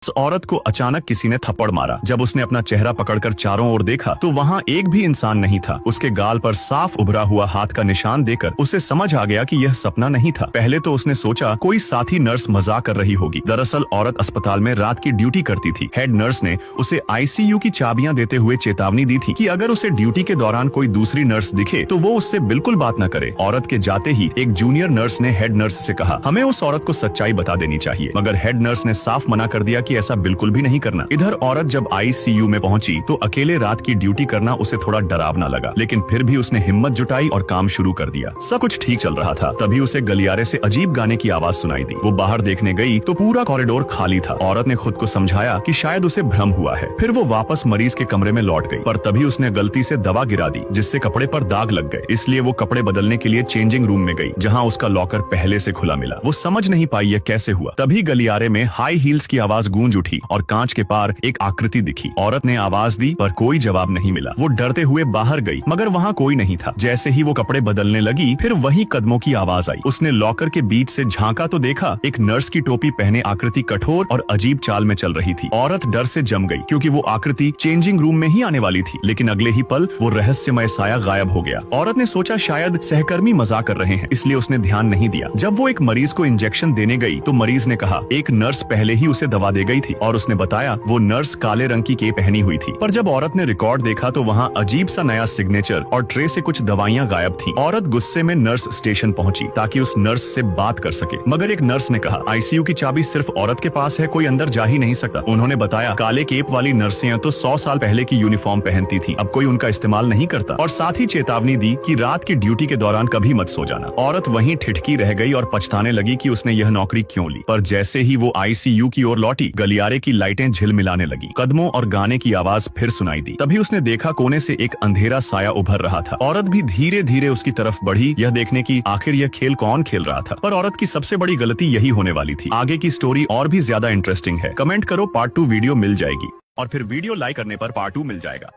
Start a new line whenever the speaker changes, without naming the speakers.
उस औरत को अचानक किसी ने थप्पड़ मारा। जब उसने अपना चेहरा पकड़कर चारों ओर देखा तो वहाँ एक भी इंसान नहीं था। उसके गाल पर साफ उभरा हुआ हाथ का निशान देकर उसे समझ आ गया कि यह सपना नहीं था। पहले तो उसने सोचा कोई साथी नर्स मजाक कर रही होगी। दरअसल औरत अस्पताल में रात की ड्यूटी करती थी। हेड नर्स ने उसे आईसीयू की चाबियां देते हुए चेतावनी दी थी कि अगर उसे ड्यूटी के दौरान कोई दूसरी नर्स दिखे तो वो उससे बिल्कुल बात न करे। औरत के जाते ही एक जूनियर नर्स ने हेड नर्स से कहा, हमें उस औरत को सच्चाई बता देनी चाहिए। मगर हेड नर्स ने साफ मना कर दिया कि ऐसा बिल्कुल भी नहीं करना। इधर औरत जब आईसीयू में पहुंची तो अकेले रात की ड्यूटी करना उसे थोड़ा डरावना लगा, लेकिन फिर भी उसने हिम्मत जुटाई और काम शुरू कर दिया। सब कुछ ठीक चल रहा था, तभी उसे गलियारे से अजीब गाने की आवाज सुनाई दी। वो बाहर देखने गई तो पूरा कॉरिडोर खाली था। औरत ने खुद को समझाया कि शायद उसे भ्रम हुआ है। फिर वो वापस मरीज के कमरे में लौट गई, पर तभी उसने गलती से दवा गिरा दी जिससे कपड़े पर दाग लग गए। इसलिए वो कपड़े बदलने के लिए चेंजिंग रूम में गई, जहाँ उसका लॉकर पहले से खुला मिला। वो समझ नहीं पाई यह कैसे हुआ। तभी गलियारे में हाई हील्स की आवाज गूंज उठी और कांच के पार एक आकृति दिखी। औरत ने आवाज दी पर कोई जवाब नहीं मिला। वो डरते हुए बाहर गई, मगर वहाँ कोई नहीं था। जैसे ही वो कपड़े बदलने लगी फिर वही कदमों की आवाज आई। उसने लॉकर के बीच से झांका तो देखा एक नर्स की टोपी पहने आकृति कठोर और अजीब चाल में चल रही थी। औरत डर से जम गई क्योंकि वो आकृति चेंजिंग रूम में ही आने वाली थी, लेकिन अगले ही पल वो रहस्यमय साया गायब हो गया। औरत ने सोचा शायद सहकर्मी मजाक कर रहे हैं, इसलिए उसने ध्यान नहीं दिया। जब वो एक मरीज को इंजेक्शन देने गई तो मरीज ने कहा एक नर्स पहले ही उसे दवा दे गई थी, और उसने बताया वो नर्स काले रंग की केप पहनी हुई थी। पर जब औरत ने रिकॉर्ड देखा तो वहाँ अजीब सा नया सिग्नेचर और ट्रे से कुछ दवाइयाँ गायब थी। औरत गुस्से में नर्स स्टेशन पहुंची ताकि उस नर्स से बात कर सके, मगर एक नर्स ने कहा आईसीयू की चाबी सिर्फ औरत के पास है, कोई अंदर जा ही नहीं सकता। उन्होंने बताया काले केप वाली नर्सें तो 100 साल पहले की यूनिफॉर्म पहनती थी, अब कोई उनका इस्तेमाल नहीं करता। और साथ ही चेतावनी दी कि रात की ड्यूटी के दौरान कभी मत सो जाना। औरत वहीं ठिठकी रह गई और पछताने लगी कि उसने यह नौकरी क्यों ली। पर जैसे ही वो आईसीयू की ओर लौटी, गलियारे की लाइटें झिलमिलाने लगी, कदमों और गाने की आवाज फिर सुनाई दी। तभी उसने देखा कोने से एक अंधेरा साया उभर रहा था। औरत भी धीरे धीरे उसकी तरफ बढ़ी, यह देखने की आखिर यह खेल कौन खेल रहा था। पर औरत की सबसे बड़ी गलती यही होने वाली थी। आगे की स्टोरी और भी ज्यादा इंटरेस्टिंग है। कमेंट करो, पार्ट 2 वीडियो मिल जाएगी, और फिर वीडियो लाइक करने पर पार्ट 2 मिल जाएगा।